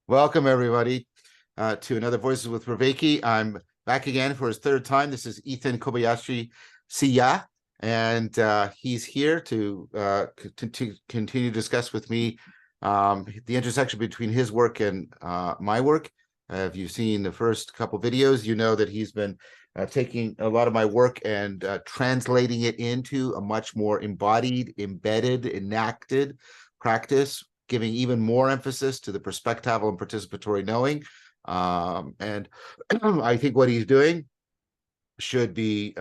Welcome, everybody, to another Voices with Vervaeke. I'm back again for his third time. This is Ethan Kobayashi Siya, and he's here to continue to discuss with me the intersection between his work and my work. If you've seen the first couple videos, you know that he's been taking a lot of my work and translating it into a much more embodied, embedded, enacted practice, giving even more emphasis to the perspectival and participatory knowing. And I think what he's doing should be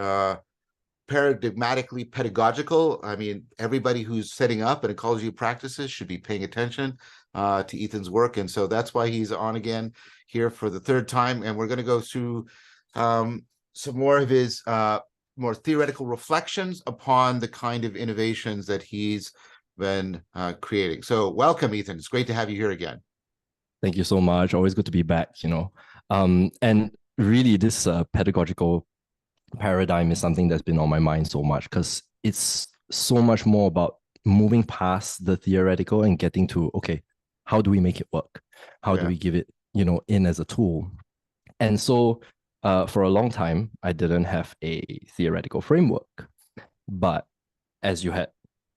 paradigmatically pedagogical. I mean, everybody who's setting up an ecology practices should be paying attention to Ethan's work. And so that's why he's on again here for the third time. And we're going to go through some more of his more theoretical reflections upon the kind of innovations that he's been creating. So welcome, Ethan. It's great to have you here again. Thank you so much. Always good to be back. And really this pedagogical paradigm is something that's been on my mind so much because it's so much more about moving past the theoretical and getting to, okay, how do we make it work? How do we give it, in as a tool? And so for a long time, I didn't have a theoretical framework. But as you had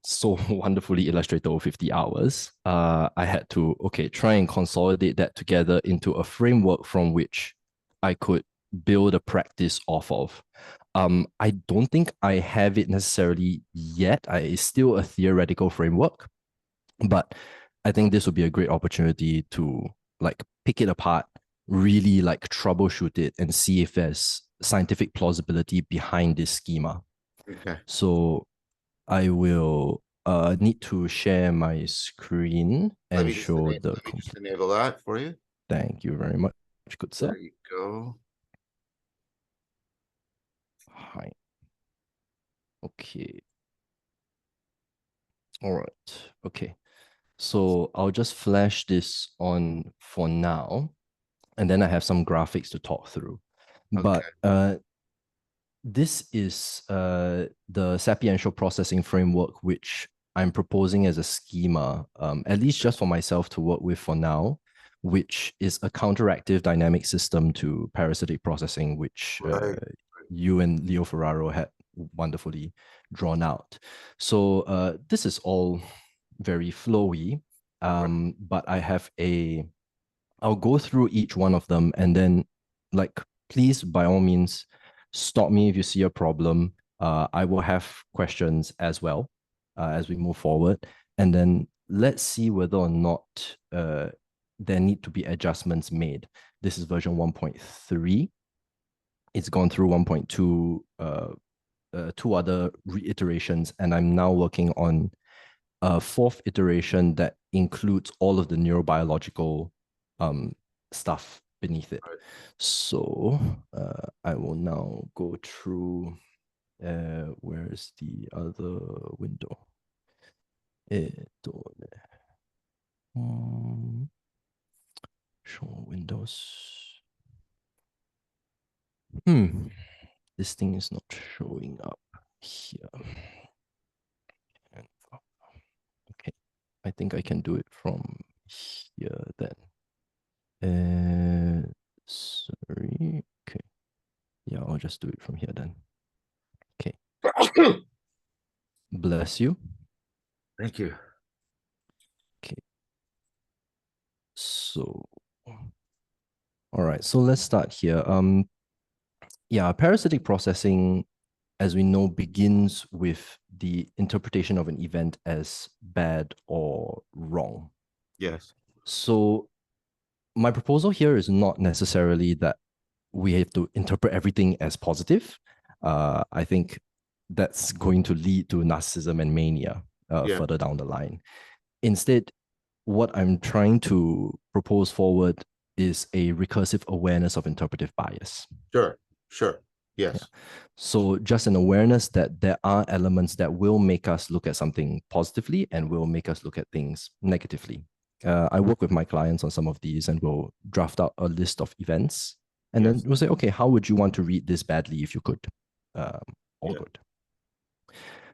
so wonderfully illustrated over 50 hours, I had to, try and consolidate that together into a framework from which I could build a practice off of. I don't think I have it necessarily yet. It's still a theoretical framework, but I think this would be a great opportunity to pick it apart, really troubleshoot it and see if there's scientific plausibility behind this schema. Okay. So I will need to share my screen and show the Let me just enable that for you. Thank you very much. Good sir. There you go. Hi. Okay. All right. Okay. So I'll just flash this on for now, and then I have some graphics to talk through. Okay. But this is the sapiential processing framework, which I'm proposing as a schema, at least just for myself to work with for now, which is a counteractive dynamic system to parasitic processing, which you and Leo Ferraro had wonderfully drawn out. So this is all very flowy, but I'll go through each one of them and then please, by all means, stop me if you see a problem. I will have questions as well as we move forward. And then let's see whether or not there need to be adjustments made. This is version 1.3. It's gone through 1.2, two other reiterations, and I'm now working on a fourth iteration that includes all of the neurobiological stuff beneath it. So I will now go through, where's the other window? Show windows. This thing is not showing up here. Okay, I think I can do it from here then. Sorry. Okay. Yeah, I'll just do it from here then. Okay. Bless you. Thank you. Okay. So, all right. So let's start here. Yeah, parasitic processing, as we know, begins with the interpretation of an event as bad or wrong. Yes. So my proposal here is not necessarily that we have to interpret everything as positive. I think that's going to lead to narcissism and mania further down the line. Instead, what I'm trying to propose forward is a recursive awareness of interpretive bias. Sure. Yes. Yeah. So just an awareness that there are elements that will make us look at something positively and will make us look at things negatively. I work with my clients on some of these, and we'll draft out a list of events. And then we'll say, okay, how would you want to read this badly if you could? All good.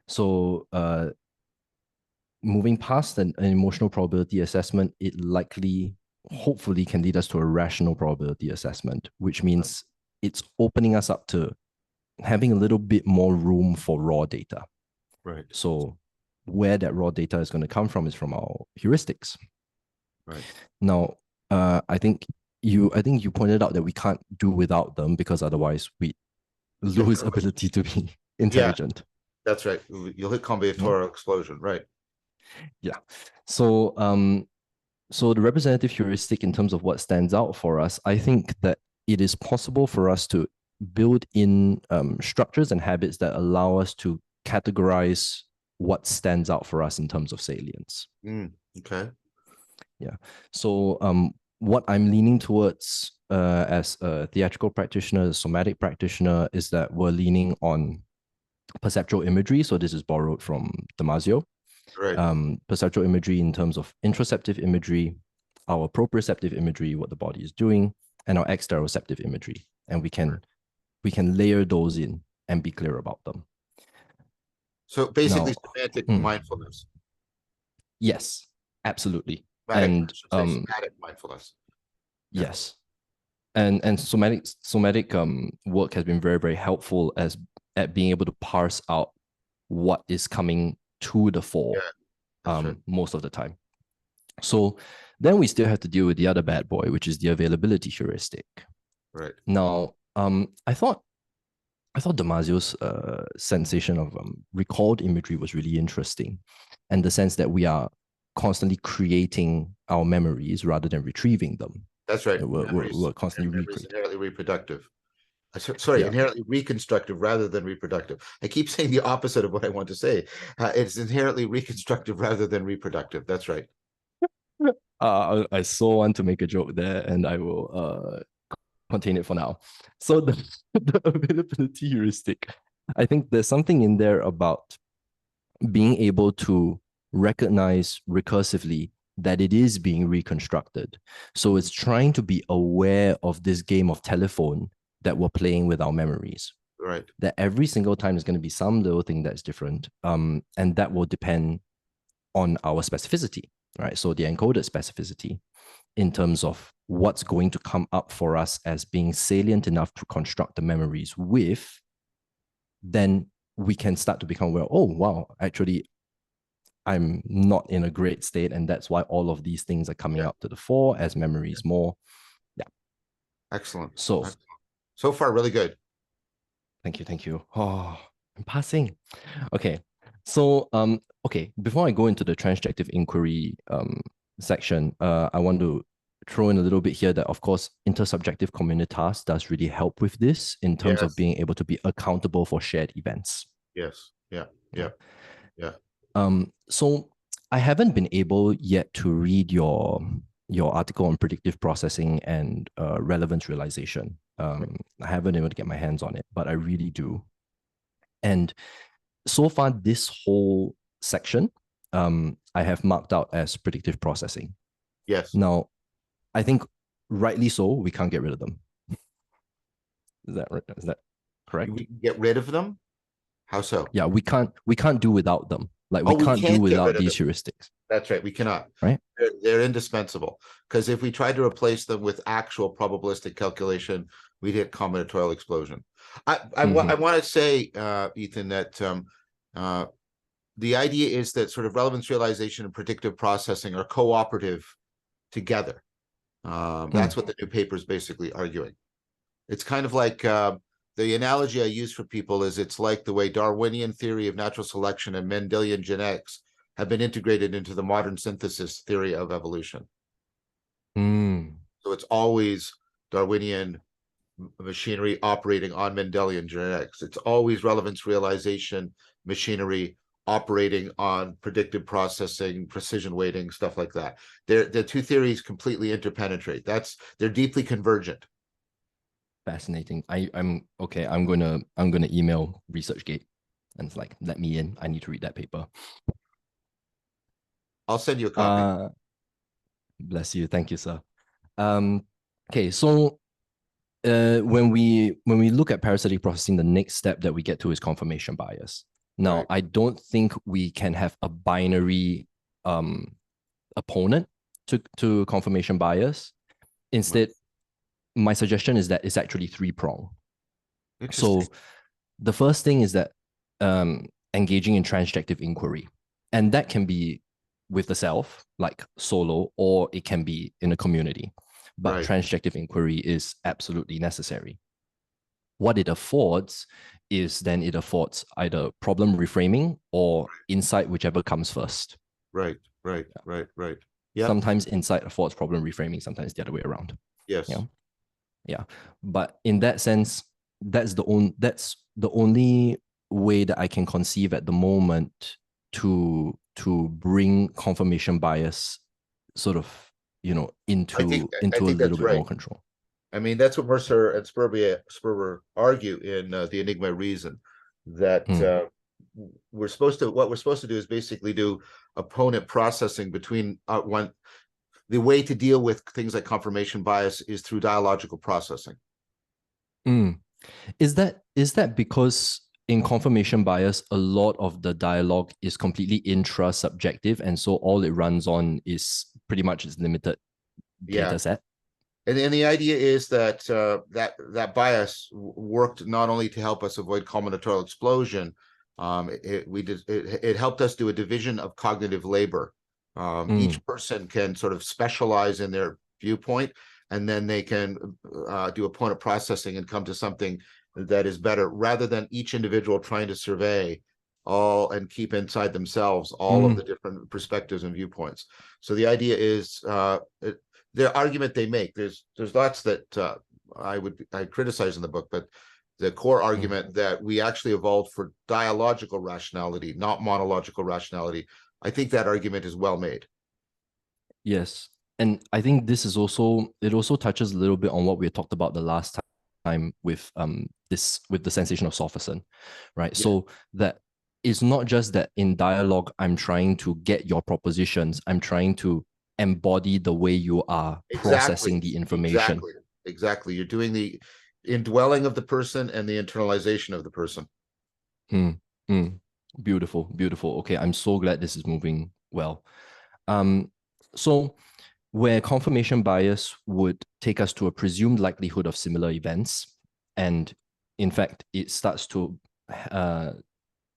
So moving past an emotional probability assessment, it likely hopefully can lead us to a rational probability assessment, which means it's opening us up to having a little bit more room for raw data. Right. So where that raw data is going to come from is from our heuristics. Right. Now, I think you pointed out that we can't do without them because otherwise we lose ability to be intelligent. That's right. You'll hit combinatorial explosion, right? Yeah. So so the representative heuristic in terms of what stands out for us, I think that it is possible for us to build in structures and habits that allow us to categorize what stands out for us in terms of salience. Okay. Yeah. So what I'm leaning towards as a theatrical practitioner, a somatic practitioner, is that we're leaning on perceptual imagery. So this is borrowed from Damasio. Right. Perceptual imagery in terms of interoceptive imagery, our proprioceptive imagery, what the body is doing, and our exteroceptive imagery. And we can layer those in and be clear about them. So basically, Now, semantic mindfulness. Yes, absolutely. Somatic, somatic mindfulness. Yes. And somatic work has been very, very helpful at being able to parse out what is coming to the fore right. Most of the time. So then we still have to deal with the other bad boy, which is the availability heuristic. Right. Now, I thought Damasio's sensation of recalled imagery was really interesting, and the sense that we are constantly creating our memories rather than retrieving them. That's right. We're constantly recreating. Inherently reproductive. Sorry, inherently reconstructive rather than reproductive. I keep saying the opposite of what I want to say. It's inherently reconstructive rather than reproductive. That's right. I so want to make a joke there, and I will contain it for now. So the availability heuristic, I think there's something in there about being able to recognize recursively that it is being reconstructed. So it's trying to be aware of this game of telephone that we're playing with our memories. Right. That every single time is going to be some little thing that's different. And that will depend on our specificity, right? So the encoded specificity in terms of what's going to come up for us as being salient enough to construct the memories with, then we can start to become aware, oh, wow, actually, I'm not in a great state. And that's why all of these things are coming up to the fore as memories more. Yeah. Excellent. So far, really good. Thank you. Thank you. Oh, I'm passing. Okay. So, okay, before I go into the transjective inquiry section, I want to throw in a little bit here that, of course, intersubjective communitas does really help with this in terms of being able to be accountable for shared events. Yes. Yeah. So I haven't been able yet to read your article on predictive processing and relevance realization. I haven't been able to get my hands on it, but I really do. And so far, this whole section, I have marked out as predictive processing. Yes. Now, I think rightly so, we can't get rid of them. Is that correct? We get rid of them? How so? Yeah, we can't do without them. Like we can't do without these heuristics. That's right. We cannot. Right? They're indispensable. Because if we try to replace them with actual probabilistic calculation, we'd hit combinatorial explosion. I want to say, Ethan, that the idea is that sort of relevance realization and predictive processing are cooperative together. That's what the new paper is basically arguing. It's kind of like the analogy I use for people is it's like the way Darwinian theory of natural selection and Mendelian genetics have been integrated into the modern synthesis theory of evolution. So it's always Darwinian machinery operating on Mendelian genetics. It's always relevance realization machinery operating on predictive processing, precision weighting, stuff like that. The two theories completely interpenetrate. They're deeply convergent. Fascinating. I'm okay. I'm gonna email ResearchGate and it's like, let me in. I need to read that paper. I'll send you a copy. Bless you. Thank you, sir. Okay, so when we look at parasitic processing, the next step that we get to is confirmation bias. Now, I don't think we can have a binary opponent to confirmation bias. Instead, my suggestion is that it's actually three-pronged. Interesting. So the first thing is that engaging in transjective inquiry, and that can be with the self, like solo, or it can be in a community. But Right. transjective inquiry is absolutely necessary. What it affords is then it affords either problem reframing or insight, whichever comes first. Right. Yeah. Sometimes insight affords problem reframing, sometimes the other way around. Yes. Yeah. But in that sense, that's the only way that I can conceive at the moment to bring confirmation bias sort of, I into a think little that's bit right. more control. I mean, that's what Mercer and Sperber argue in the Enigma Reason, that Mm. what we're supposed to do is basically do opponent processing between one. The way to deal with things like confirmation bias is through dialogical processing. Mm. Is that because in confirmation bias, a lot of the dialogue is completely intra-subjective, and so all it runs on is pretty much its limited Yeah. data set? And the idea is that that bias worked not only to help us avoid combinatorial explosion, it helped us do a division of cognitive labor. Each person can sort of specialize in their viewpoint, and then they can do opponent processing and come to something that is better, rather than each individual trying to survey all and keep inside themselves all of the different perspectives and viewpoints. So the idea is the argument they make. There's lots that I criticize in the book, but the core argument that we actually evolved for dialogical rationality, not monological rationality, I think that argument is well made. Yes. And I think it also touches a little bit on what we had talked about the last time with the sensation of sophism, right? Yeah. So that it's not just that in dialogue I'm trying to get your propositions, I'm trying to embody the way you are processing the information. Exactly. You're doing the indwelling of the person and the internalization of the person. Beautiful. Okay, I'm so glad this is moving well. So where confirmation bias would take us to a presumed likelihood of similar events, and in fact, it starts to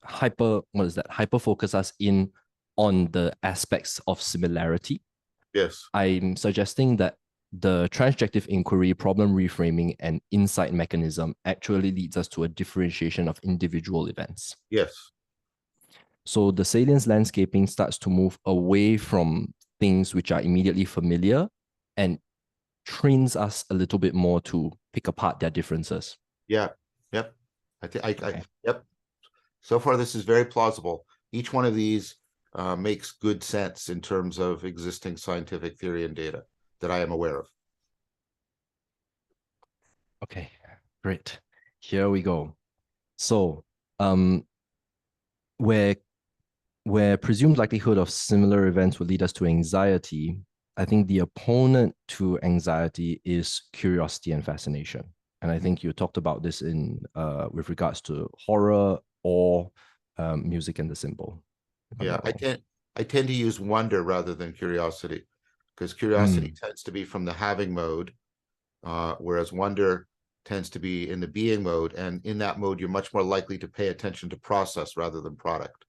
hyper focus us in on the aspects of similarity. Yes. I'm suggesting that the transjective inquiry, problem reframing, and insight mechanism actually leads us to a differentiation of individual events. Yes. So the salience landscaping starts to move away from things which are immediately familiar and trains us a little bit more to pick apart their differences. Yeah. Yep. Yep. So far, this is very plausible. Each one of these makes good sense in terms of existing scientific theory and data that I am aware of. Okay, great. Here we go. So, where presumed likelihood of similar events would lead us to anxiety, I think the opponent to anxiety is curiosity and fascination. And I think you talked about this in with regards to horror or music and the symbol. Yeah, I tend to use wonder rather than curiosity, because curiosity tends to be from the having mode, whereas wonder tends to be in the being mode. And in that mode, you're much more likely to pay attention to process rather than product.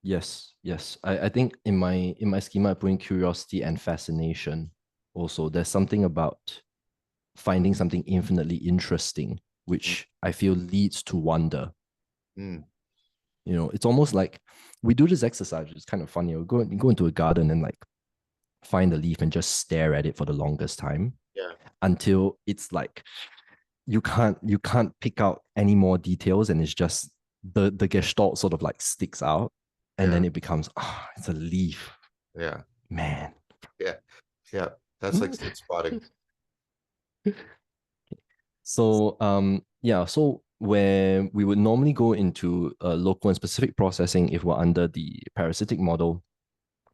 Yes. I think in my schema, I put in curiosity and fascination. Also, there's something about finding something infinitely interesting, which I feel leads to wonder. It's almost like we do this exercise. It's kind of funny. You go into a garden and like find a leaf and just stare at it for the longest time. Yeah. Until it's like you can't pick out any more details, and it's just the gestalt sort of like sticks out, and then it becomes it's a leaf. Yeah. Man. Yeah. That's like state spotting. So so where we would normally go into local and specific processing if we're under the parasitic model,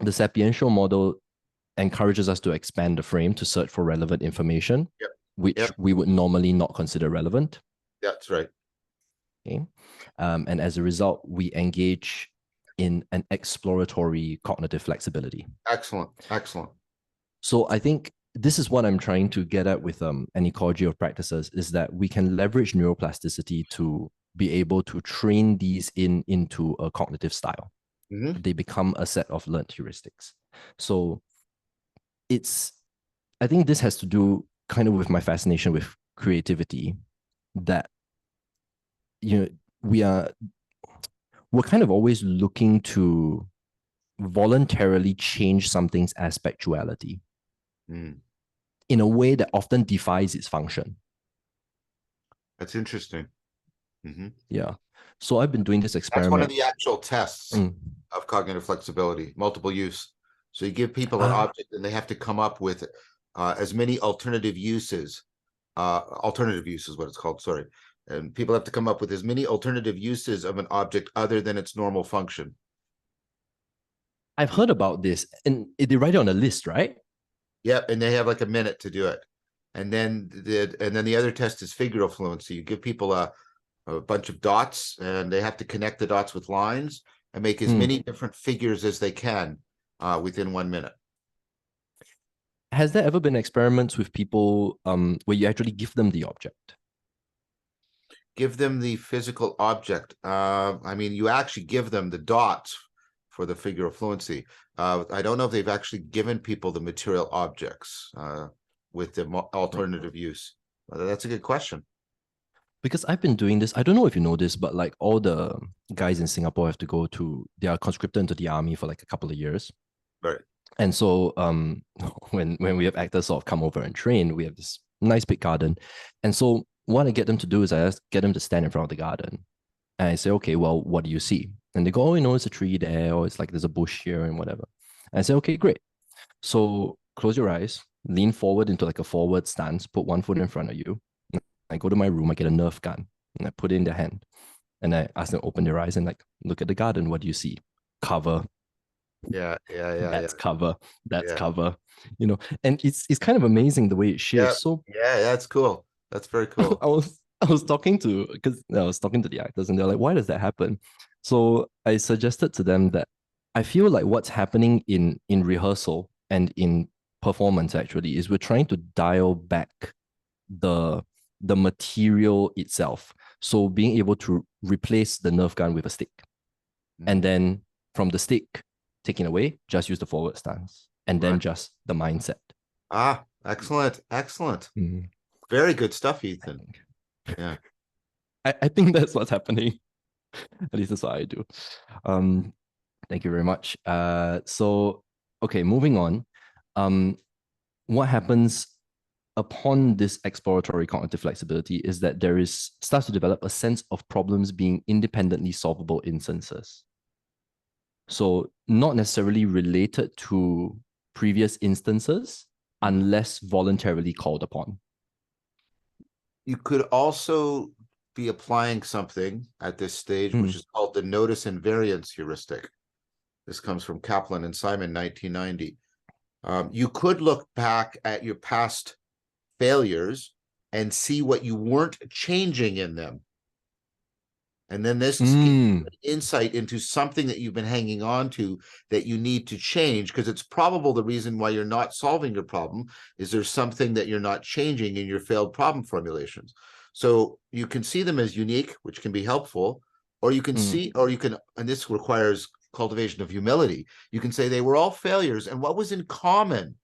the sapiential model encourages us to expand the frame to search for relevant information, which we would normally not consider relevant. That's right. Okay. And as a result, we engage in an exploratory cognitive flexibility. Excellent. Excellent. So I think this is what I'm trying to get at with an ecology of practices, is that we can leverage neuroplasticity to be able to train these into a cognitive style. Mm-hmm. They become a set of learned heuristics. So I think this has to do kind of with my fascination with creativity, that we're kind of always looking to voluntarily change something's aspectuality in a way that often defies its function. That's interesting. Mm-hmm. Yeah. So I've been doing this experiment. That's one of the actual tests of cognitive flexibility, multiple use. So you give people an object and they have to come up with as many alternative uses. Alternative use is what it's called, sorry. And people have to come up with as many alternative uses of an object other than its normal function. I've heard about this, and they write it on a list, right? Yep, and they have like a minute to do it. And then the other test is figural fluency. You give people a bunch of dots, and they have to connect the dots with lines and make as many different figures as they can within 1 minute. Has there ever been experiments with people where you actually give them the object? Give them the physical object. I mean, you actually give them the dots for the figure of fluency. I don't know if they've actually given people the material objects with the alternative use. That's a good question. Because I've been doing this. I don't know if you know this, but like all the guys in Singapore have to go to, they are conscripted into the army for like a couple of years. Right. And so when we have actors sort of come over and train, we have this nice big garden. And so what I get them to do is I just get them to stand in front of the garden. And I say, okay, well, what do you see? And they go, oh, it's a tree there, or it's like there's a bush here and whatever. And I say, okay, great. So close your eyes, lean forward into like a forward stance, put one foot in front of you. I go to my room, I get a Nerf gun, and I put it in their hand. And I ask them to open their eyes and like, look at the garden. What do you see? Cover. Yeah. That's cover. That's cover. And it's kind of amazing the way it shifts. So yeah, that's cool. That's very cool. I was talking to the actors, and they're like, why does that happen? So I suggested to them that I feel like what's happening in rehearsal and in performance actually is we're trying to dial back the material itself. So being able to replace the Nerf gun with a stick, and then from the stick taken away, just use the forward stance, and then just the mindset. Excellent. Very good stuff, Ethan. Yeah. I think that's what's happening. At least that's what I do. Thank you very much. So okay, moving on. What happens upon this exploratory cognitive flexibility is that starts to develop a sense of problems being independently solvable instances. So not necessarily related to previous instances unless voluntarily called upon. You could also be applying something at this stage, which is called the notice invariance heuristic. This comes from Kaplan and Simon, 1990. You could look back at your past failures and see what you weren't changing in them. And then this gives you an insight into something that you've been hanging on to that you need to change, because it's probable the reason why you're not solving your problem is there's something that you're not changing in your failed problem formulations. So you can see them as unique, which can be helpful, or you can and this requires cultivation of humility. You can say they were all failures, and what was in common?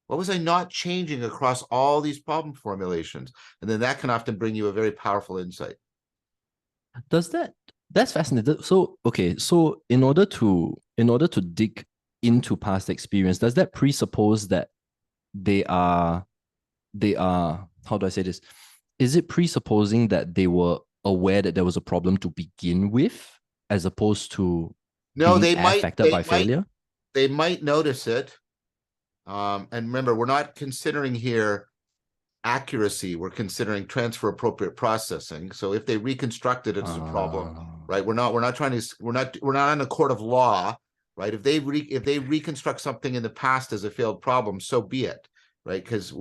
What was I not changing across all these problem formulations? And then that can often bring you a very powerful insight. That's fascinating. So okay, so in order to dig into past experience, does that presuppose that they are how do I say this? Is it presupposing that they were aware that there was a problem to begin with, as opposed to being affected by failure? They might notice it. And remember, we're not considering here accuracy, we're considering transfer appropriate processing. So if they reconstruct it, it's a problem, right? We're not in a court of law, right? If they reconstruct something in the past as a failed problem, so be it, right? Because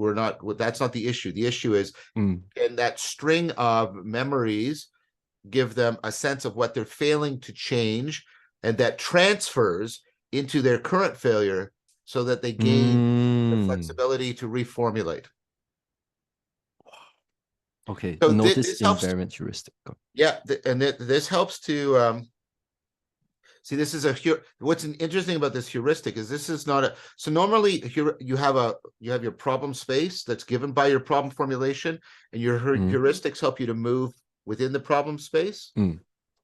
that's not the issue. The issue is can that string of memories give them a sense of what they're failing to change, and that transfers into their current failure so that they gain the Mm. flexibility to reformulate. Okay, So notice this helps. invariant heuristic. Yeah, and this helps to see. This is what's interesting about this heuristic is this is not a. So normally you have your problem space that's given by your problem formulation, and your heuristics help you to move within the problem space.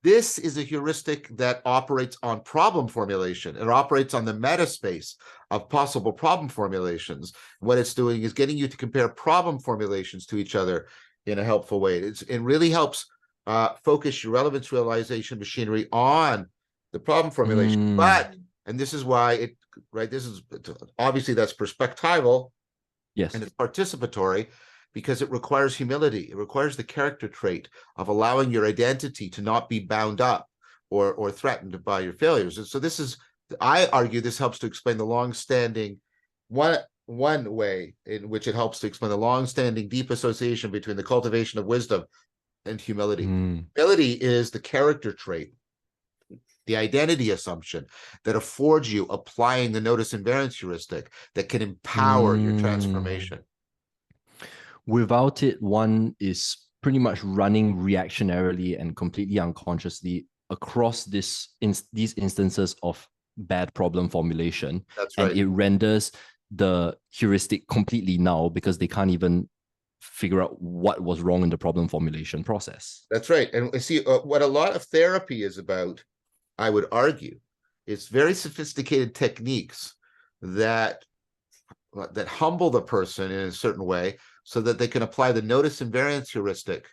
This is a heuristic that operates on problem formulation. It operates on the meta space of possible problem formulations. What it's doing is getting you to compare problem formulations to each other in a helpful way. It really helps focus your relevance realization machinery on the problem formulation. But, and this is why this is obviously that's perspectival. Yes. And it's participatory because it requires humility. It requires the character trait of allowing your identity to not be bound up or threatened by your failures. And so this is, I argue, this helps to explain the long-standing one way in which it helps to explain the long-standing deep association between the cultivation of wisdom and humility. Humility is the character trait, the identity assumption that affords you applying the notice invariance heuristic that can empower your transformation. Without it, one is pretty much running reactionarily and completely unconsciously across these instances of bad problem formulation. That's right. And it renders the heuristic completely null because they can't even figure out what was wrong in the problem formulation process. That's right. And see, what a lot of therapy is about, I would argue, is very sophisticated techniques that humble the person in a certain way so that they can apply the notice invariance heuristic.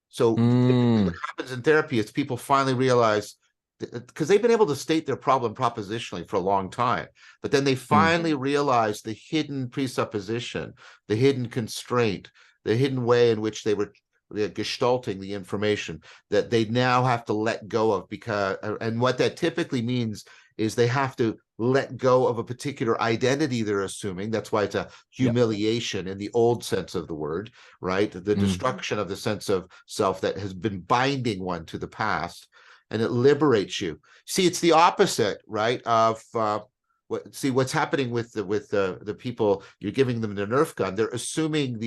So typically what happens in therapy is people finally realize, because they've been able to state their problem propositionally for a long time, but then they finally realize the hidden presupposition, the hidden constraint, the hidden way in which they were gestalting the information that they now have to let go of, because, and what that typically means is they have to let go of a particular identity they're assuming. That's why it's a humiliation in the old sense of the word, right? The destruction of the sense of self that has been binding one to the past, and it liberates you. See, it's the opposite, right? Of what's happening with the people you're giving them the Nerf gun. They're assuming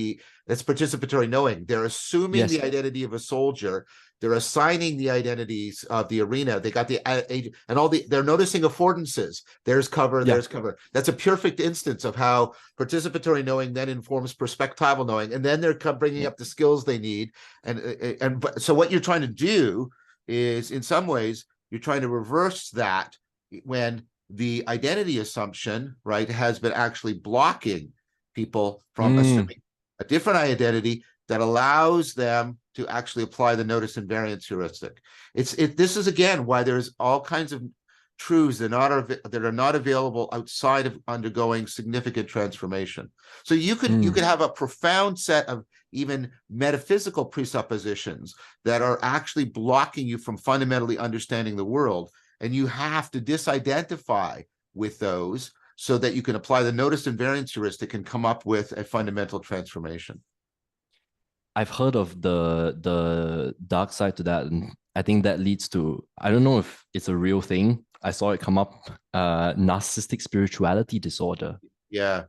that's participatory knowing. They're assuming the identity of a soldier. They're assigning the identities of the arena. They got the and they're noticing affordances. There's cover, there's cover. That's a perfect instance of how participatory knowing then informs perspectival knowing, and then they're bringing up the skills they need. So what you're trying to do is, in some ways, you're trying to reverse that when the identity assumption, right, has been actually blocking people from assuming a different identity that allows them to actually apply the notice invariance heuristic. This is again why there's all kinds of truths that are not available outside of undergoing significant transformation. So you could have a profound set of even metaphysical presuppositions that are actually blocking you from fundamentally understanding the world, and you have to disidentify with those so that you can apply the notice invariance heuristic and come up with a fundamental transformation. I've heard of the dark side to that, and I think that leads to, I don't know if it's a real thing. I saw it come up, narcissistic spirituality disorder. Yeah.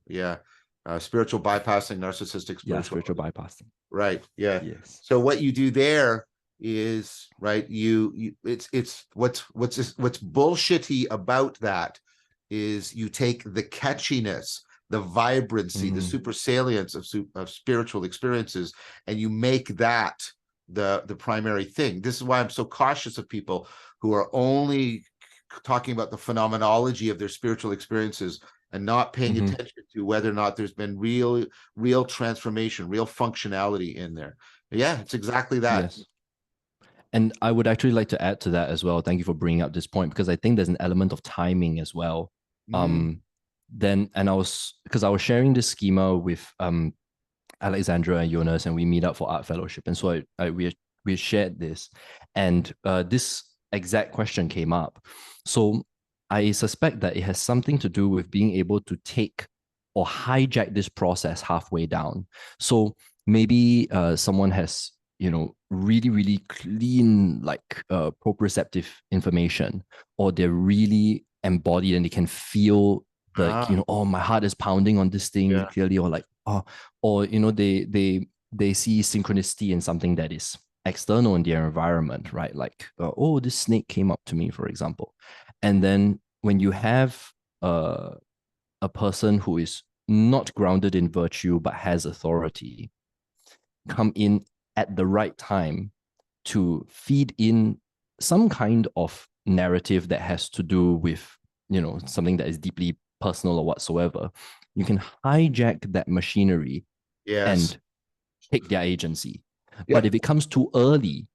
Spiritual bypassing, narcissistic spiritual. Yeah, spiritual bypassing. Right. Yeah. Yes. So what you do there is, right, it's what's bullshitty about that is you take the catchiness, the vibrancy, the supersalience of spiritual experiences, and you make that the primary thing. This is why I'm so cautious of people who are only talking about the phenomenology of their spiritual experiences and not paying attention to whether or not there's been real transformation, real functionality in there. Yeah, it's exactly that. Yes. And I would actually like to add to that as well. Thank you for bringing up this point, because I think there's an element of timing as well. Because I was sharing this schema with Alexandra and Jonas, and we meet up for art fellowship, and so we shared this, and this exact question came up. So I suspect that it has something to do with being able to take or hijack this process halfway down. So maybe someone has really, really clean, like proprioceptive information, or they're really embodied and they can feel like, Ah, oh, my heart is pounding on this thing yeah. clearly, or like, oh, or they see synchronicity in something that is external in their environment, right? Like, oh, this snake came up to me, for example. And then when you have uh, a person who is not grounded in virtue but has authority come in at the right time to feed in some kind of narrative that has to do with, something that is deeply personal or whatsoever, you can hijack that machinery Yes. and take their agency. But Yeah. if it comes too early,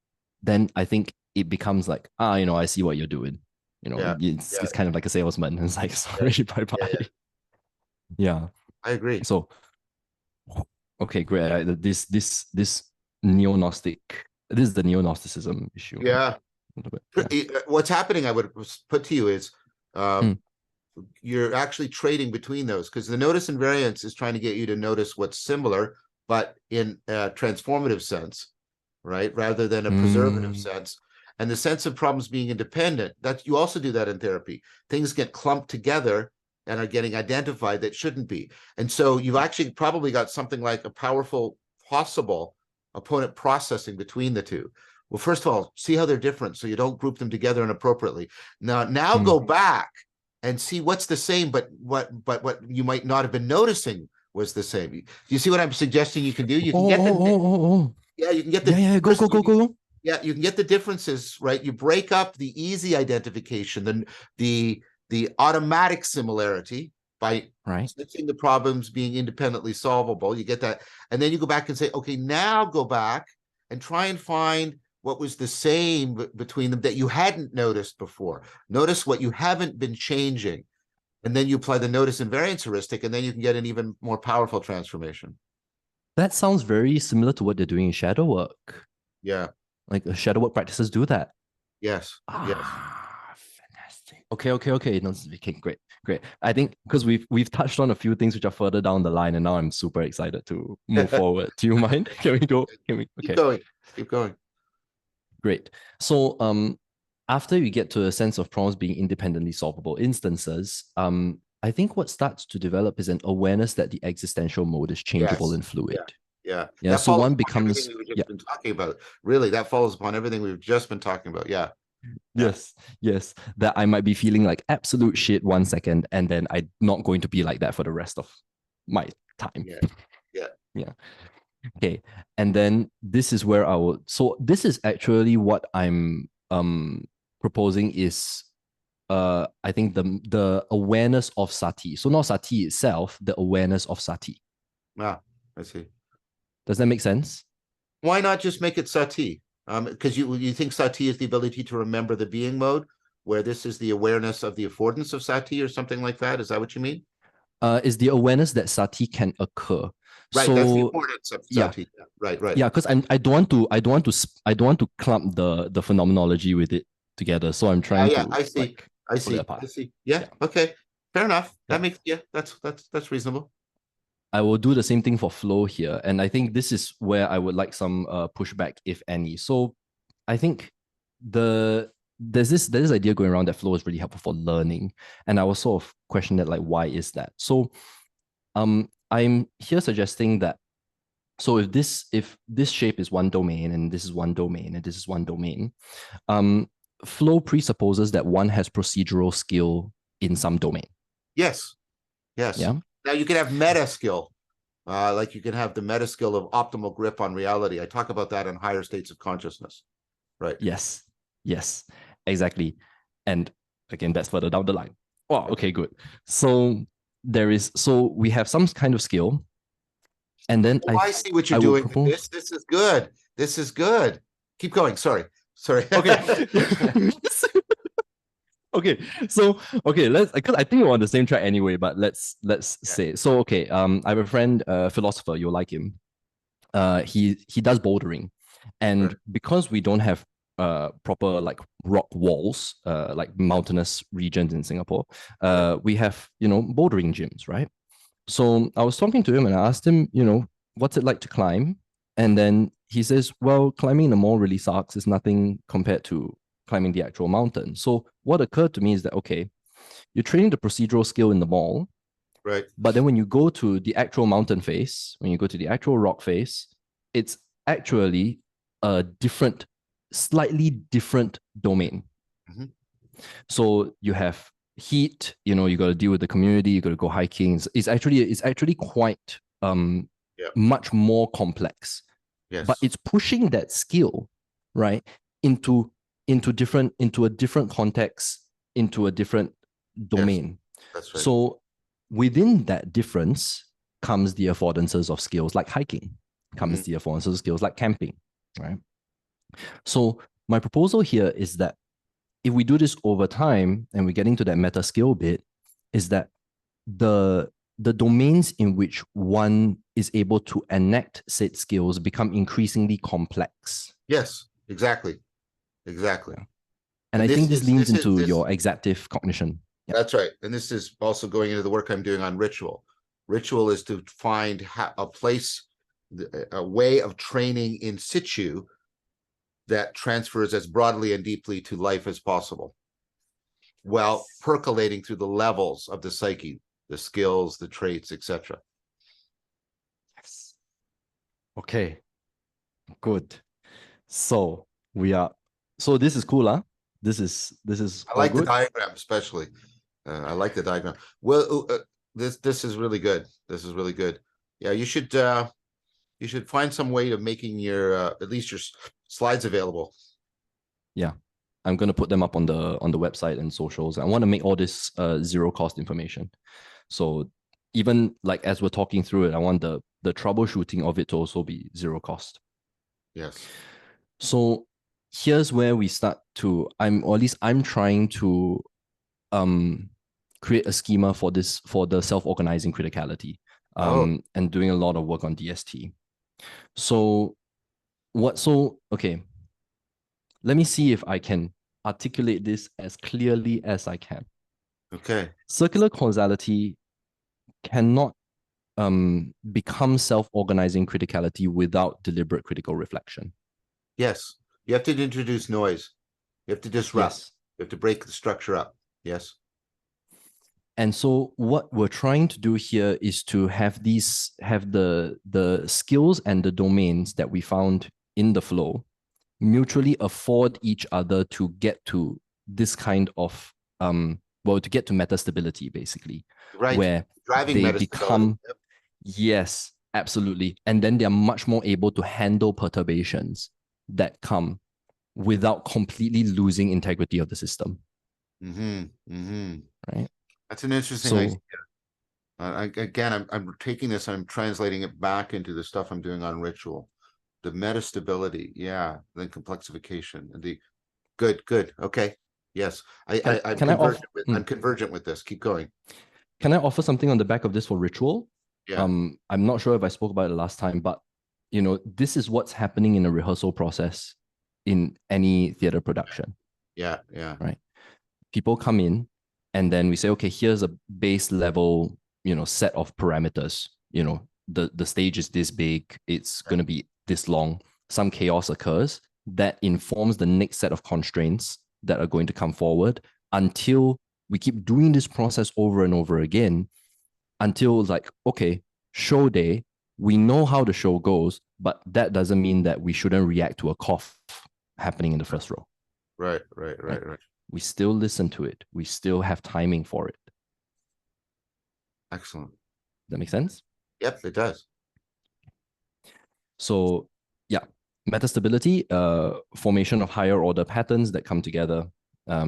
then I think it becomes like, I see what you're doing. Yeah. It's Yeah. kind of like a salesman. It's like, Yeah. sorry, bye Yeah. bye. Yeah. Yeah. I agree. So, okay, great. This neo-Gnostic, this is the neo-Gnosticism issue. Yeah. A little bit. Yeah. What's happening, I would put to you, is Mm, um, you're actually trading between those, because the notice invariance is trying to get you to notice what's similar, but in a transformative sense, right? Rather than a preservative mm, sense. And the sense of problems being independent, that you also do that in therapy. Things get clumped together and are getting identified that shouldn't be. And so you've actually probably got something like a powerful possible opponent processing between the two. Well, first of all, see how they're different so you don't group them together inappropriately. Now mm. go back and see what's the same, but what you might not have been noticing was the same. Do you see what I'm suggesting you can do? You Oh, can get oh, the, oh, oh, oh. yeah, you can get Yeah, the yeah, go, first go, go, go. yeah, you can get the differences, right? You break up the easy identification, the the automatic similarity by Right. switching the problems being independently solvable. You get that, and then you go back and say, okay, now go back and try and find what was the same between them that you hadn't noticed before. Notice what you haven't been changing, and then you apply the notice invariance heuristic, and then you can get an even more powerful transformation. That sounds very similar to what they're doing in shadow work. Yeah. Like shadow work practices do that. Yes. Yes. Fantastic. Okay, okay, okay. No, okay, great, great. I think because we've touched on a few things which are further down the line, and now I'm super excited to move forward. Do you mind? Can we go? Can we? Keep Okay, going. Keep going. great. So after you get to a sense of problems being independently solvable instances, I think what starts to develop is an awareness that the existential mode is changeable Yes. and fluid. Yeah. Yeah. Yeah. That So follows one upon everything becomes, we've yeah. just been talking about. Really, that follows upon everything we've just been talking about. Yeah. Yeah. Yes, yes. That I might be feeling like absolute shit 1 second, and then I'm not going to be like that for the rest of my time. Yeah. Yeah. Yeah. Okay. And then this is where I will. So this is actually what I'm proposing is I think the awareness of sati. So not sati itself, the awareness of sati. Ah, I see. Does that make sense? Why not just make it sati? Because you think sati is the ability to remember the being mode, where this is the awareness of the affordance of sati or something like that. Is that what you mean? Is the awareness that sati can occur. Right. That's the So importance of yeah, sati. Yeah. Right. Right. yeah, because I don't want to clump the phenomenology with it together. So I'm Yeah. trying Yeah. to I see. like I pull it see. apart. I see. Yeah. Yeah, Okay. Fair enough. yeah. That makes, yeah. That's reasonable. I will do the same thing for flow here, and I think this is where I would like some pushback, if any. So I think there's this idea going around that flow is really helpful for learning, and I was sort of question that, like, why is that? So I'm here suggesting that, so if this shape is one domain and this is one domain and this is one domain, um, flow presupposes that one has procedural skill in some domain. Yes. Yes. Yeah. Now you can have meta skill, like you can have the meta skill of optimal grip on reality. I talk about that in higher states of consciousness. Right. Yes. Yes. Exactly. And again, that's further down the line. Wow. Okay. Good. So so we have some kind of skill, and then Oh, I see what you're I will doing with propose. this. This is good. This is good. Keep going. Sorry. Sorry. Okay. Okay, so okay, let's, because I think we're on the same track anyway, but let's Yeah. say so. Okay, I have a friend, philosopher. You'll like him. He does bouldering, and Sure. because we don't have proper like rock walls, like mountainous regions in Singapore, Yeah. we have bouldering gyms, right? So I was talking to him and I asked him, what's it like to climb? And then he says, well, climbing the mall really sucks. It's nothing compared to climbing the actual mountain. So what occurred to me is that, okay, you're training the procedural skill in the mall, Right. but then when you go to the actual mountain face, when you go to the actual rock face, it's actually a different, slightly different domain. Mhm. So you have heat, you got to deal with the community, you got to go hiking. It's actually quite Yeah. much more complex. But Yes. it's pushing that skill, right, into into a different context, into a different Yes. domain. That's right. So within that difference comes the affordances of skills like hiking, comes Mhm. the affordances of skills like camping, right? So my proposal here is that if we do this over time and we're getting to that meta skill bit, is that the the domains in which one is able to enact said skills become increasingly complex. Yes. Exactly. Exactly. Yeah. And And I think this leans this is into this your executive cognition. Yeah. that's right. And this is also going into the work I'm doing on ritual. Ritual is to find a place, a way of training in situ that transfers as broadly and deeply to life as possible, while percolating through the levels of the psyche, the skills, the traits, etc. Yes. Okay, good. So we are so this is cool, huh? This is I all like the good. diagram, especially. I like the diagram. Well, this is really good. This is really good. Yeah, you should find some way of making your at least your slides available. Yeah. I'm gonna put them up on the website and socials. I want to make all this zero cost information. So even like as we're talking through it, I want the troubleshooting of it to also be zero cost. Yes. So here's where we start to or at least I'm trying to um create a schema for this for the self-organizing criticality Oh, and doing a lot of work on DST. So okay, let me see if I can articulate this as clearly as I can. okay. Circular causality cannot become self-organizing criticality without deliberate critical reflection. Yes. You have to introduce noise. You have to disrupt. Yes. You have to break the structure up. Yes. And so what we're trying to do here is to have the skills and the domains that we found in the flow mutually afford each other to get to this kind of to get to meta stability basically, Right. where Driving they metastability. become yes, absolutely. And then they're much more able to handle perturbations that come without completely losing integrity of the system. Mm-hmm. Mm-hmm. Right. That's an interesting idea. So Again, I'm taking this, I'm translating it back into the stuff I'm doing on ritual. The metastability, yeah, then complexification and the good. Okay. Yes. can I offer I'm convergent with this. Keep going. can I offer something on the back of this for ritual? Yeah. I'm not sure if I spoke about it last time, but this is what's happening in a rehearsal process in any theater production, Yeah. Yeah. right? People come in and then we say, okay, here's a base level, set of parameters. The stage is this big, it's going to be this long. Some chaos occurs that informs the next set of constraints that are going to come forward until we keep doing this process over and over again until it's like, okay, show day, we know how the show goes, but that doesn't mean that we shouldn't react to a cough happening in the first row. Right. Right? Right. We still listen to it. We still have timing for it. Excellent. Does that make sense? Yep, it does. So yeah, metastability, formation of higher order patterns that come together, Yeah.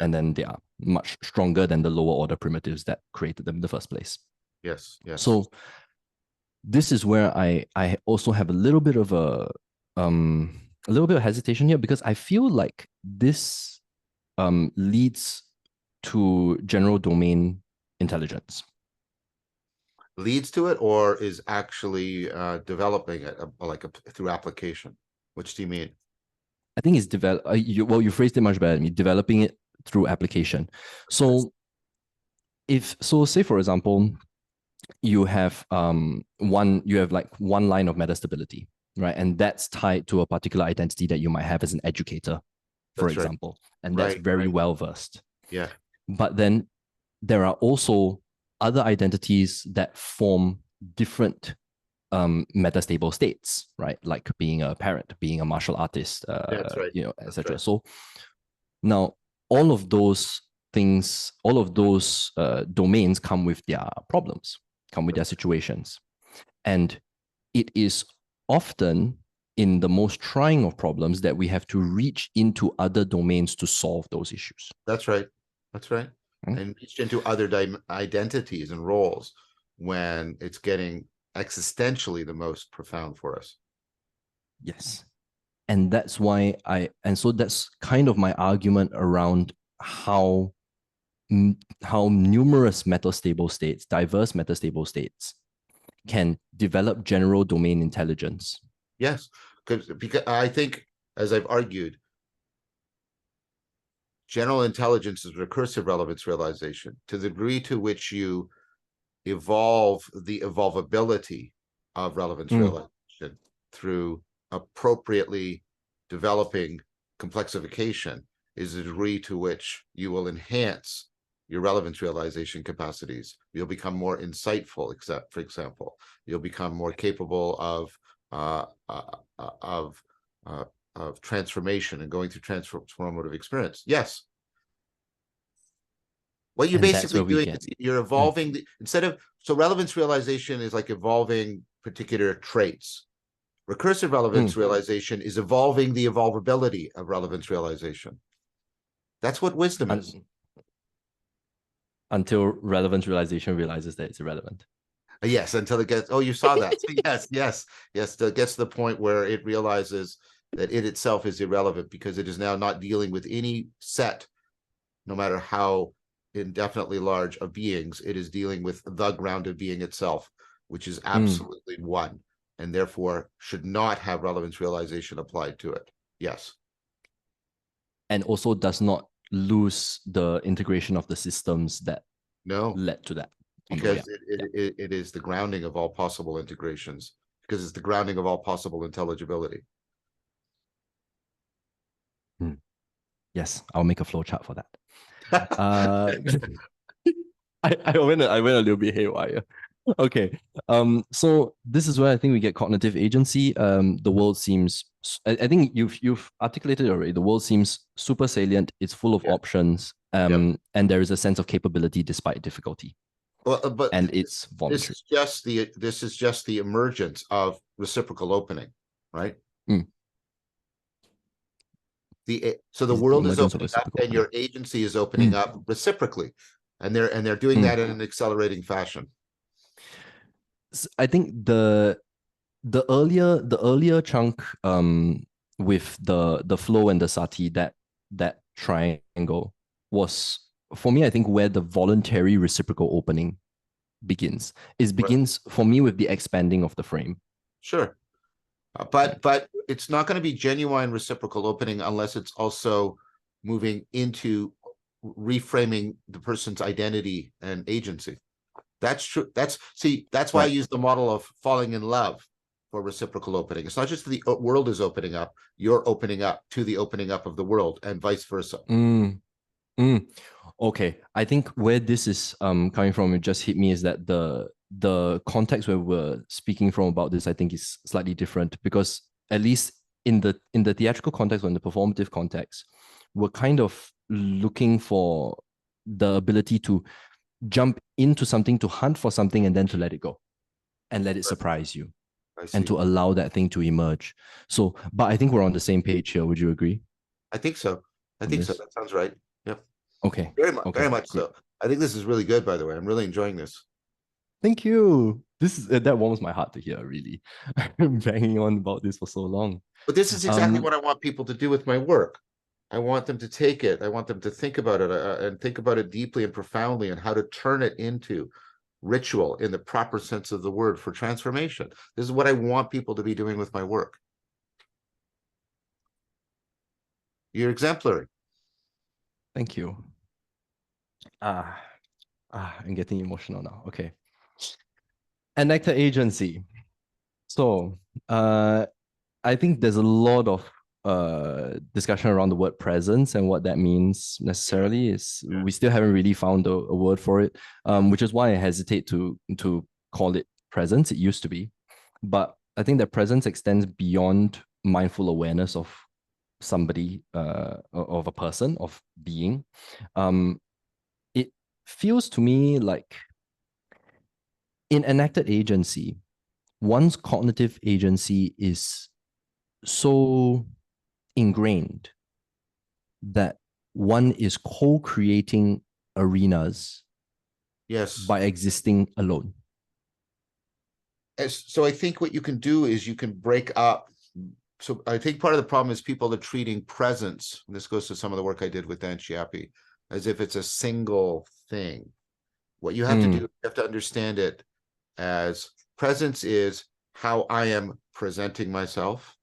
and then they are much stronger than the lower order primitives that created them in the first place. Yes. Yes. So this is where I also have a little bit of hesitation here because I feel like this leads to general domain intelligence. Leads to it or is actually developing it through application. Which do you mean? I think it's you phrased it much better than me, developing it through application. So say for example, you have like one line of metastability. right? And that's tied to a particular identity that you might have as an educator, for That's right. example. And that's very Right. well versed. Yeah. But then there are also other identities that form different metastable states, right? Like being a parent, being a martial artist, That's right. That's etc. right. So now all of those things, all of those domains come with their problems, come with their situations. And it is often in the most trying of problems that we have to reach into other domains to solve those issues. That's right. That's right. Mm. And reach into other identities and roles when it's getting existentially the most profound for us. Yes. And that's why so that's kind of my argument around how how numerous metastable states, diverse metastable states, can develop general domain intelligence. Yes, because I think, as I've argued, general intelligence is recursive relevance realization. To the degree to which you evolve the evolvability of relevance realization through appropriately developing complexification is the degree to which you will enhance your relevance realization capacities. You'll become more insightful, except for example, you'll become more capable uh, uh, of uh, of transformation and going through transformative experience. Yes, what you're And that's basically where we doing get is you're evolving instead of, so relevance realization is like evolving particular traits. Recursive relevance realization is evolving the evolvability of relevance realization. That's what wisdom is. Until relevance realization realizes that it's irrelevant. Yes, until it gets, oh, you saw that. Yes, it gets to the point where it realizes that it itself is irrelevant because it is now not dealing with any set, no matter how indefinitely large, of beings. It is dealing with the grounded being itself, which is absolutely one, and therefore should not have relevance realization applied to it. Yes. And also does not lose the integration of the systems that No, led to that on the way because up. it is the grounding of all possible integrations, because it's the grounding of all possible intelligibility. Yes, I'll make a flowchart for that. Uh, I went a little bit haywire. Okay. So this is where I think we get cognitive agency. The world seems, I think you've articulated already. The world seems super salient. It's full of options. Yep. And there is a sense of capability despite difficulty. Well, but And it's voluntary. this is just the emergence of reciprocal opening, right? Mm. So the Is the world is emergence of opening up, reciprocal and your opening. agency is opening up reciprocally, and they're doing that in an accelerating fashion. I think the earlier chunk with the flow and the sati, that triangle was, for me, I think, where the voluntary reciprocal opening begins. It Right. begins for me with the expanding of the frame. Sure. But it's not going to be genuine reciprocal opening unless it's also moving into reframing the person's identity and agency. That's true. That's why I use the model of falling in love for reciprocal opening. It's not just the world is opening up, you're opening up to the opening up of the world, and vice versa. Okay, I think where this is coming from, it just hit me, is that the context where we're speaking from about this, I think, is slightly different, because at least in the theatrical context or in the performative context, we're kind of looking for the ability to jump into something, to hunt for something, and then to let it go and let it surprise you I and see. to allow that thing to emerge. So, but I think we're on the same page here. Would you agree? I think so. I On think so. this? That sounds right. Yep. Okay. Very Okay. much Great. so. I think this is really good, by the way. I'm really enjoying this. Thank you. This is that warms my heart to hear. Really, I've been banging on about this for so long. But this is exactly what I want people to do with my work. I want them to take it. I want them to think about it and think about it deeply and profoundly, and how to turn it into ritual in the proper sense of the word for transformation. This is what I want people to be doing with my work. You're exemplary. Thank you. I'm getting emotional now. Okay. Enactor agency. So, I think there's a lot of discussion around the word presence and what that means Yeah, necessarily. Is yeah. we still haven't really found a word for it, which is why I hesitate to call it presence. It used to be, but I think that presence extends beyond mindful awareness of somebody, of a person, of being. Um, it feels to me like in enacted agency, one's cognitive agency is so ingrained that one is co-creating arenas Yes. by existing alone. So I think what you can do is you can break up. So I think part of the problem is people are treating presence, and this goes to some of the work I did with Dan Chiappi, as if it's a single thing. What you have to do, Mm, you have to understand it as presence is how I am presenting myself,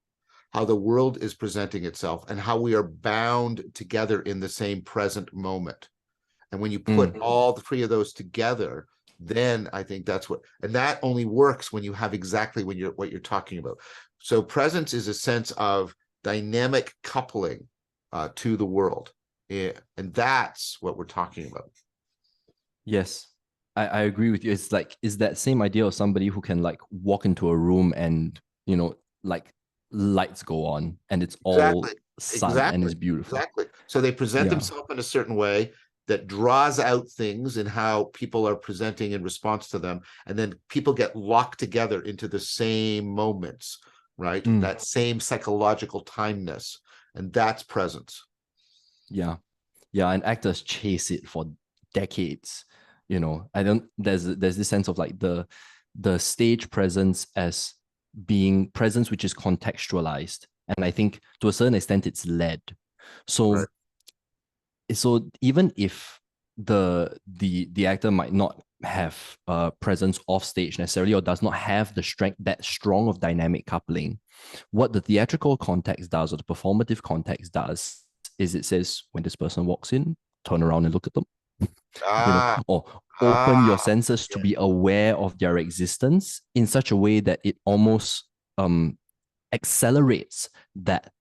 how the world is presenting itself, and how we are bound together in the same present moment. And when you put mm. all the three of those together, then I think that's what, and that only works when you have exactly when you're what you're talking about. So presence is a sense of dynamic coupling to the world. Yeah, and that's what we're talking about. Yes, I agree with you. It's like it's that same idea of somebody who can like walk into a room and like lights go on and it's Exactly. all sun and Exactly. it's beautiful. Exactly. So they present Yeah. themselves in a certain way that draws out things and how people are presenting in response to them. And then people get locked together into the same moments, right? Mm, That same psychological timeness. And that's presence. yeah. Yeah. And actors chase it for decades. I don't there's this sense of like the stage presence as being presence which is contextualized. And I think to a certain extent it's led. Right. So even if the actor might not have presence off stage necessarily or does not have the strength that strong of dynamic coupling, what the theatrical context does or the performative context does is it says when this person walks in, turn around and look at them, Ah, or open your ah, senses to yeah. be aware of their existence in such a way that it almost accelerates that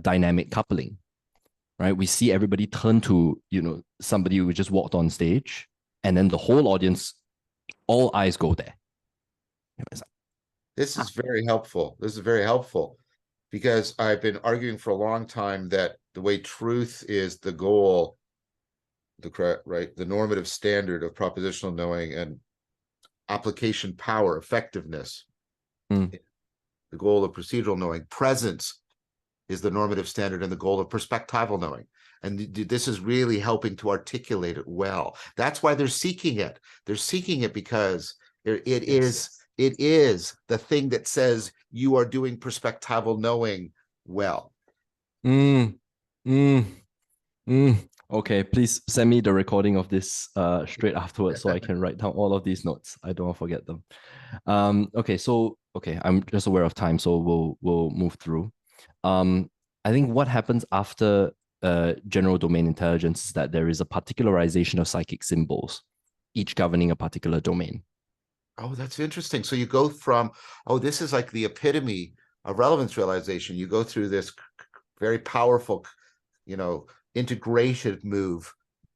dynamic coupling, right? We see everybody turn to, somebody who just walked on stage, and then the whole audience, all eyes go there. It's like, This is very helpful. This is very helpful because I've been arguing for a long time that the way truth is the goal, the correct, right, the normative standard of propositional knowing and application power, effectiveness, mm, the goal of procedural knowing, presence is the normative standard and the goal of perspectival knowing. And this is really helping to articulate it well. That's why they're seeking it. They're seeking it because yes. it is the thing that says you are doing perspectival knowing well. Mm, mm, mm. Okay, please send me the recording of this straight afterwards so I can write down all of these notes. I don't want to forget them. Okay, I'm just aware of time, so we'll move through. Um, I think what happens after general domain intelligence is that there is a particularization of psychic symbols, each governing a particular domain. Oh, that's interesting. So you go from, oh, this is like the epitome of relevance realization. You go through this very powerful, you know, integration move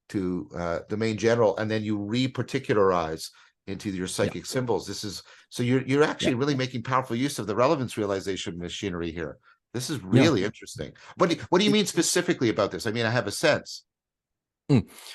to domain general, and then you reparticularize into your Yeah, psychic symbols. This is so you're yeah, actually really making powerful use of the relevance realization machinery here. This is yeah. really interesting. What do you It, mean specifically about this? I mean, I have a sense.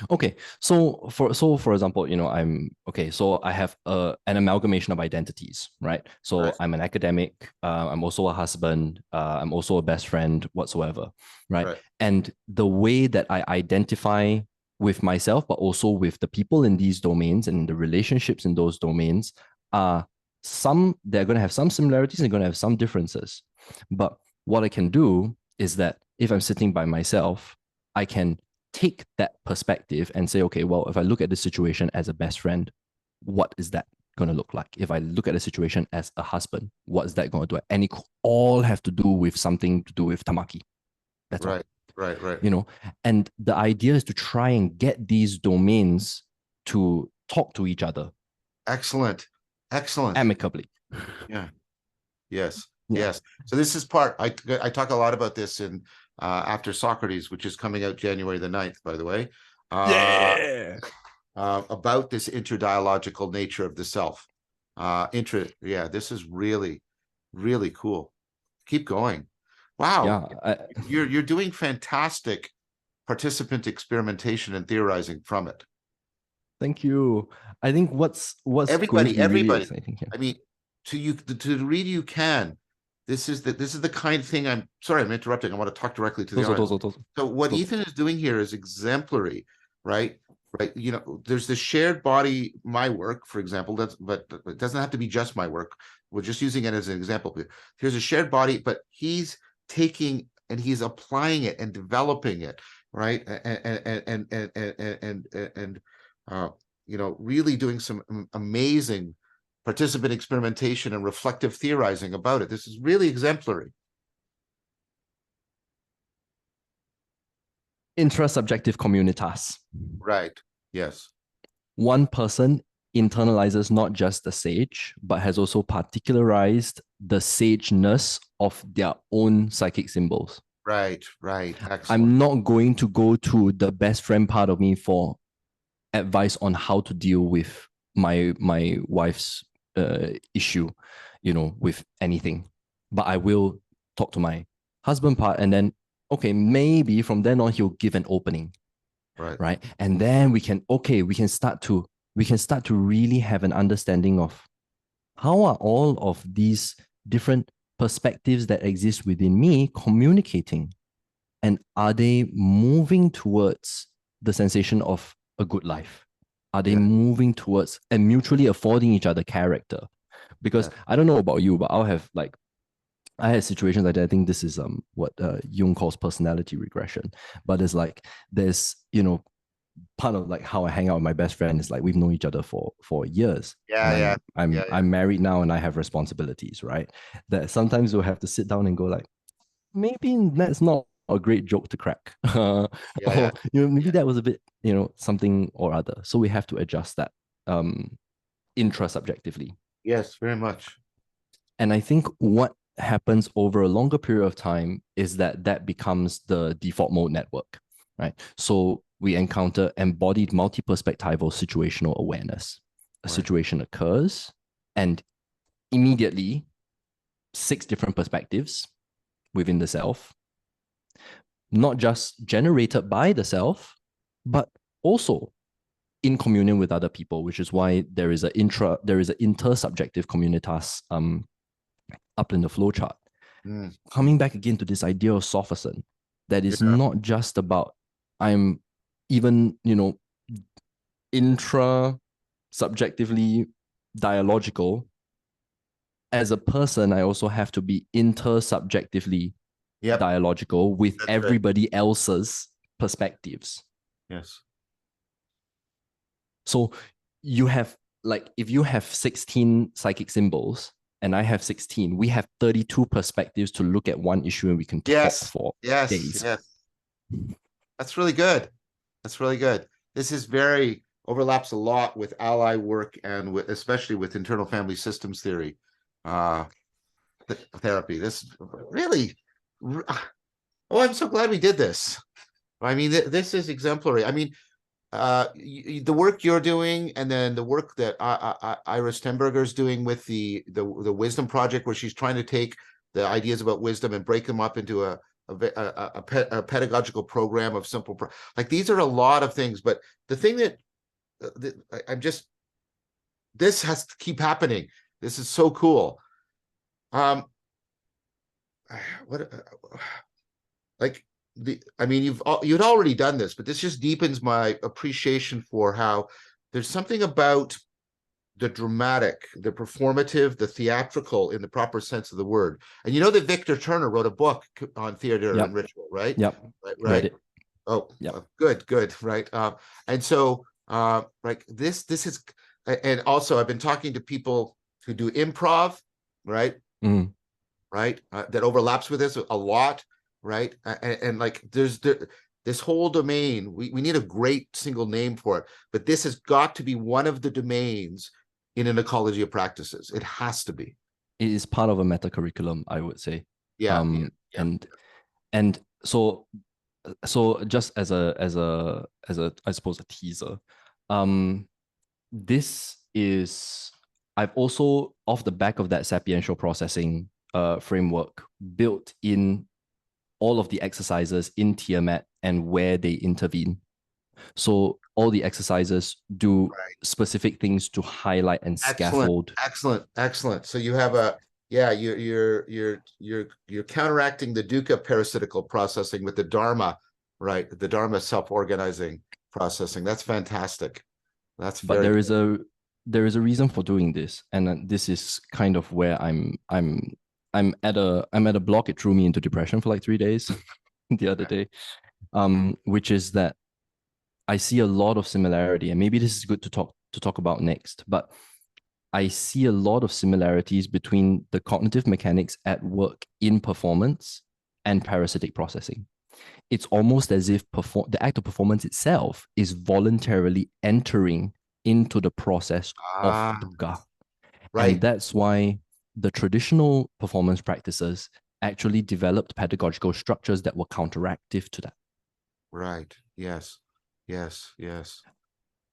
Okay, so for example, I'm okay. So I have an amalgamation of identities, right? Right, So I'm an academic. I'm also a husband. I'm also a best friend, whatsoever, right? right, And the way that I identify with myself, but also with the people in these domains and the relationships in those domains, are some. They're going to have some similarities and they're going to have some differences. But what I can do is that if I'm sitting by myself, I can take that perspective and say, okay, well, if I look at the situation as a best friend, what is that going to look like? If I look at the situation as a husband, what is that going to do? And it all have to do with something to do with tamaki. That's all, right, right, right. you know. And the idea is to try and get these domains to talk to each other Excellent, excellent. amicably. Yeah, yes. Yeah. Yes. So this is part, I talk a lot about this in After Socrates, which is coming out January the 9th, by the way. Yeah. About this interdialogical nature of the self. Yeah, this is really, really cool. Keep going. Wow. Yeah. You're doing fantastic participant experimentation and theorizing from it. Thank you. I think what's going to be really Everybody. exciting here. I mean, to the degree you can, this is the kind of thing. I'm sorry, I'm interrupting. I want to talk directly to the audience. So what Ethan is doing here is exemplary, right? Right. You know, there's the shared body, my work, for example. But it doesn't have to be just my work. We're just using it as an example. Here's a shared body, but he's taking and he's applying it and developing it, right? And you know, really doing some amazing participant experimentation and reflective theorizing about it. This is really exemplary. Intrasubjective communitas. Right. Yes. One person internalizes not just the sage, but has also particularized the sageness of their own psychic symbols. Right. Right. Excellent. I'm not going to go to the best friend part of me for advice on how to deal with my wife's issue, you know, with anything. But I will talk to my husband part, and then okay, maybe from then on he'll give an opening, right? And then we can start to really have an understanding of how are all of these different perspectives that exist within me communicating, and are they moving towards the sensation of a good life? Are they moving towards and mutually affording each other character? Because I don't know about you, but I had situations like that. I think this is what Jung calls personality regression. But it's like there's, you know, part of like how I hang out with my best friend is like we've known each other for years. I'm married now and I have responsibilities, right? That sometimes we'll have to sit down and go like, maybe that's not a great joke to crack. Or you know, maybe that was a bit, you know, something or other. So we have to adjust that intrasubjectively. Yes, very much. And I think what happens over a longer period of time is that becomes the default mode network, right? So we encounter embodied multi-perspectival situational awareness. A situation occurs, and immediately 6 different perspectives within the self, not just generated by the self, but also in communion with other people, which is why there is an intersubjective communitas up in the flowchart. Coming back again to this idea of sophism, that is not just about I'm even, you know, intra-subjectively dialogical. As a person, I also have to be intersubjectively dialogical with everybody else's perspectives. Yes. So you have, like, if you have 16 psychic symbols and I have 16, we have 32 perspectives to look at one issue, and we can talk for days. Yes. That's really good. That's really good. This is very overlaps a lot with ally work and especially with internal family systems theory, therapy. This really, I'm so glad we did this. I mean, this is exemplary. I mean, the work you're doing, and then the work that Ira Stenberger is doing with the Wisdom Project, where she's trying to take the ideas about wisdom and break them up into a pedagogical program of simple, like these are a lot of things. But the thing that this has to keep happening. This is so cool. What like I mean, you'd already done this, but this just deepens my appreciation for how there's something about the dramatic, the performative, the theatrical in the proper sense of the word. And you know that Victor Turner wrote a book on theater and ritual, right? Yep. Right. Read it. Oh, yep. Good. Right. And so like this is, and also I've been talking to people who do improv, right? Right. That overlaps with this a lot. Right. And like there's this whole domain, we need a great single name for it, but this has got to be one of the domains in an ecology of practices. It has to be. it is part of a meta curriculum, I would say. Yeah, yeah, yeah. And so just as a I suppose a teaser, this is I've also off the back of that sapiential processing framework built in all of the exercises in Tiamat and where they intervene. So all the exercises do Right. specific things to highlight and Excellent, scaffold. excellent, excellent. So you have a yeah, you're counteracting the dukkha parasitical processing with the dharma, right? The dharma self-organizing processing. That's fantastic. That's But very good. there is a reason for doing this, and this is kind of where I'm at a block. It threw me into depression for like 3 days the other day, which is that I see a lot of similarity, and maybe this is good to talk about next. But I see a lot of similarities between the cognitive mechanics at work in performance and parasitic processing. It's almost as if the act of performance itself is voluntarily entering into the process of Ah, dukkha. And right, that's why the traditional performance practices actually developed pedagogical structures that were counteractive to that. right. Yes, yes, yes.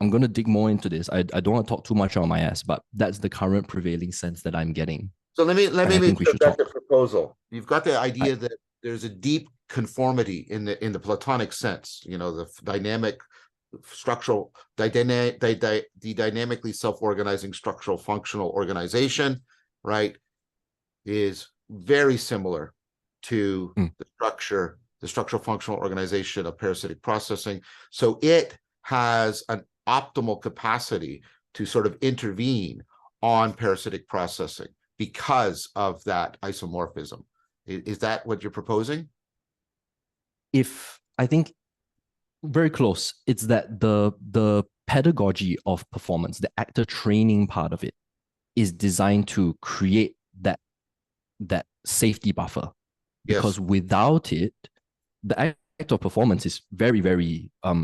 I'm going to dig more into this. I don't want to talk too much on my ass, but that's the current prevailing sense that I'm getting. So let And me I make think we sure should I've got talk. the proposal. You've got the I, idea that there's a deep conformity in the Platonic sense, you know, the dynamic structural the dynamically self-organizing structural functional organization, right, is very similar to mm, the structural functional organization of parasitic processing. So it has an optimal capacity to sort of intervene on parasitic processing because of that isomorphism. Is that what you're proposing? if I think very close, it's that the pedagogy of performance, the actor training part of it, is designed to create that safety buffer. Yes. Because without it, the act of performance is very, very uh,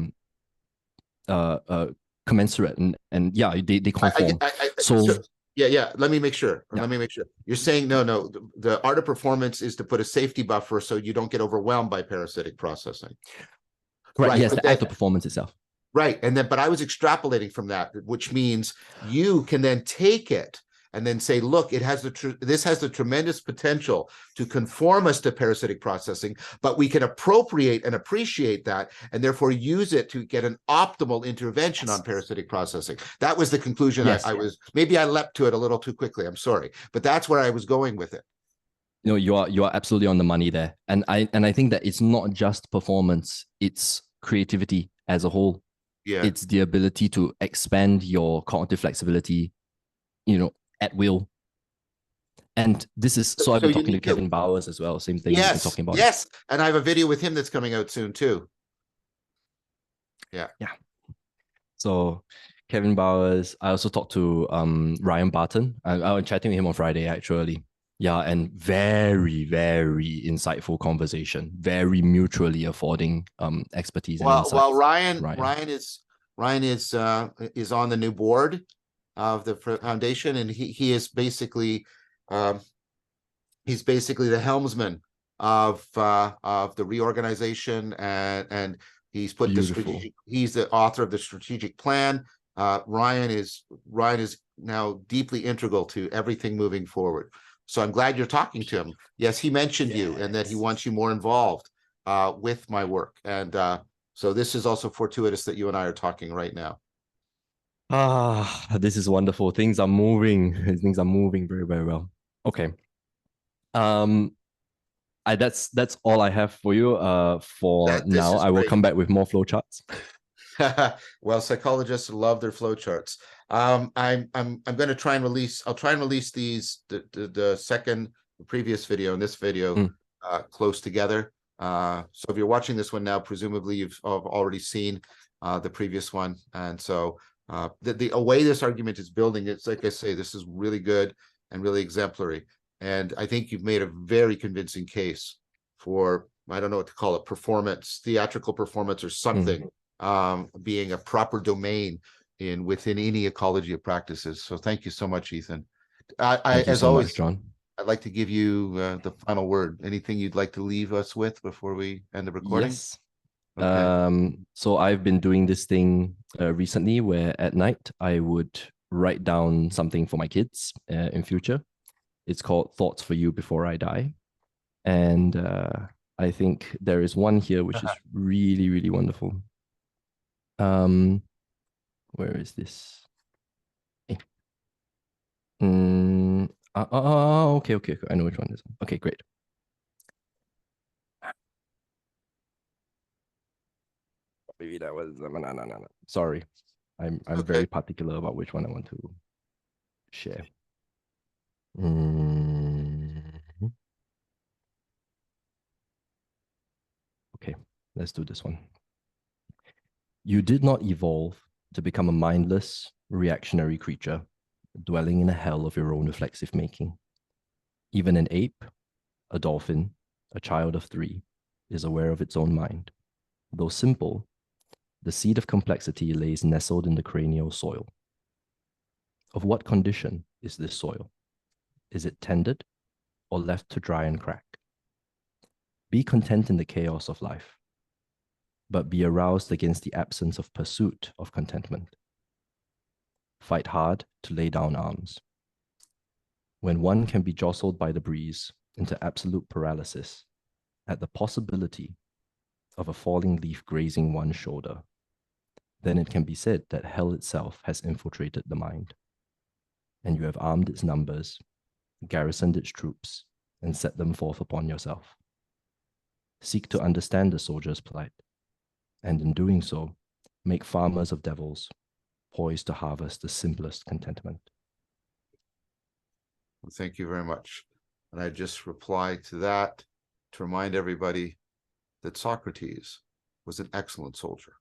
uh, commensurate and yeah, they conform. So So yeah, yeah. Let me make sure. yeah, Let me make sure. You're saying no. The art of performance is to put a safety buffer so you don't get overwhelmed by parasitic processing. correct. Right, Yes, but the then act of performance itself. right, and then but I was extrapolating from that, which means you can then take it and then say, look, it has this has the tremendous potential to conform us to parasitic processing, but we can appropriate and appreciate that, and therefore use it to get an optimal intervention on Yes. parasitic processing. That was the conclusion. Yes. I was maybe I leapt to it a little too quickly. I'm sorry, but that's where I was going with it. No, you are absolutely on the money there. And I think that it's not just performance, it's creativity as a whole. Yeah. It's the ability to expand your cognitive flexibility, at will. And this is so I've So been you talking need to you. Kevin Bowers as well. Same thing we've been Yes, talking about it. yes, and I have a video with him that's coming out soon too. Yeah. Yeah. So Kevin Bowers, I also talked to Ryan Barton. I was chatting with him on Friday actually. Yeah, and very, very insightful conversation, very mutually affording expertise and Well, insights. Ryan. Ryan is on the new board of the foundation, and he is basically um, he's basically the helmsman of the reorganization, and he's put the Beautiful. strategic. He's the author of the strategic plan. Ryan is now deeply integral to everything moving forward. So I'm glad you're talking to him. Yes, he mentioned you and that he Yes. wants you more involved with my work, and so this is also fortuitous that you and I are talking right now. This is wonderful. Things are moving. Things are moving very, very well. Okay. Um, that's all I have for you. For That this now, is I will great. come back with more flowcharts. Well, psychologists love their flowcharts. I'm going to try and release. I'll try and release the previous video and this video Mm, close together. So if you're watching this one now, presumably you've already seen the previous one, and so the way this argument is building, it's like I say, this is really good and really exemplary, and I think you've made a very convincing case for, I don't know what to call it, performance, theatrical performance or something, mm. being a proper domain within any ecology of practices. So thank you so much, Ethan. Thank you As so much, always, John. I'd like to give you the final word. Anything you'd like to leave us with before we end the recording? Yes. Okay. So I've been doing this thing recently where at night I would write down something for my kids in future. It's called Thoughts for You Before I Die. And I think there is one here which is really, really wonderful. Where is this? Okay, okay, I know which one this is. Okay, great. Maybe that was no. Sorry, I'm Okay. very particular about which one I want to share. Okay, let's do this one. You did not evolve to become a mindless, reactionary creature, dwelling in a hell of your own reflexive making. Even an ape, a dolphin, a child of 3, is aware of its own mind. Though simple, the seed of complexity lays nestled in the cranial soil. Of what condition is this soil? Is it tended or left to dry and crack? Be content in the chaos of life, but be aroused against the absence of pursuit of contentment. Fight hard to lay down arms. When one can be jostled by the breeze into absolute paralysis at the possibility of a falling leaf grazing one's shoulder, then it can be said that hell itself has infiltrated the mind, and you have armed its numbers, garrisoned its troops, and set them forth upon yourself. Seek to understand the soldier's plight, and in doing so, make farmers of devils, poised to harvest the simplest contentment. Well, thank you very much. And I just reply to that to remind everybody that Socrates was an excellent soldier.